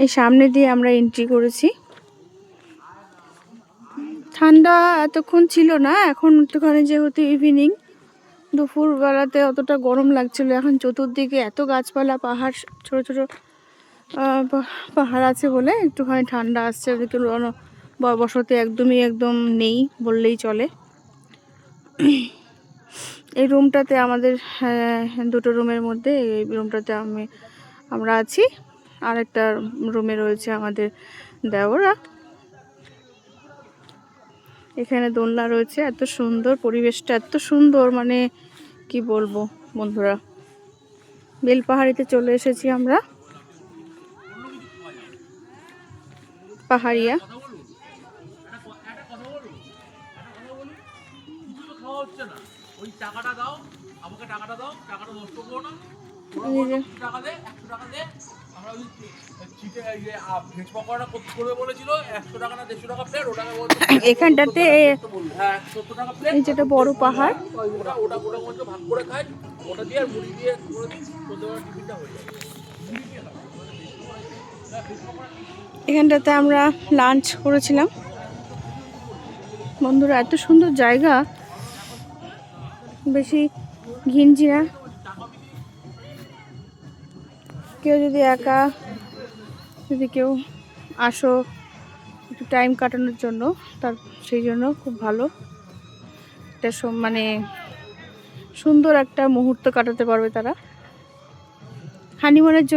এই সামনে দিয়ে আমরা এন্ট্রি করেছি। ঠান্ডা এতক্ষণ ছিল না, এখন একটুখানি যেহেতু ইভিনিং, দুপুরবেলাতে অতটা গরম লাগছিল। এখন চতুর্দিকে এত গাছপালা, পাহাড়, ছোট ছোট পাহাড় আছে বলে একটুখানি ঠান্ডা আসছে। ওদিকে বসতি একদম নেই বললেই চলে। এই রুমটাতে আমাদের দুটো রুমের মধ্যে এই রুমটাতে আমরা আছি। আর একটা রুমে রয়েছে আমাদের দেওরা। এখানে দোলনা রয়েছে। এত সুন্দর পরিবেশটা, এত সুন্দর, মানে কি বলবো বন্ধুরা। বেলপাহাড়িতে চলে এসেছি আমরা, পাহাড়িয়া। এখানটাতে যেটা বড় পাহাড়, এখানটাতে আমরা লাঞ্চ করেছিলাম বন্ধুরা। এত সুন্দর জায়গা, বেশি ঘিঞ্জি না। কেউ যদি একা কেউ আসো একটু টাইম কাটানোর জন্য, তার সেই জন্য খুব ভালো একটা মানে সুন্দর একটা মুহূর্ত কাটাতে পারবে তারা হানিমুনের জন্য।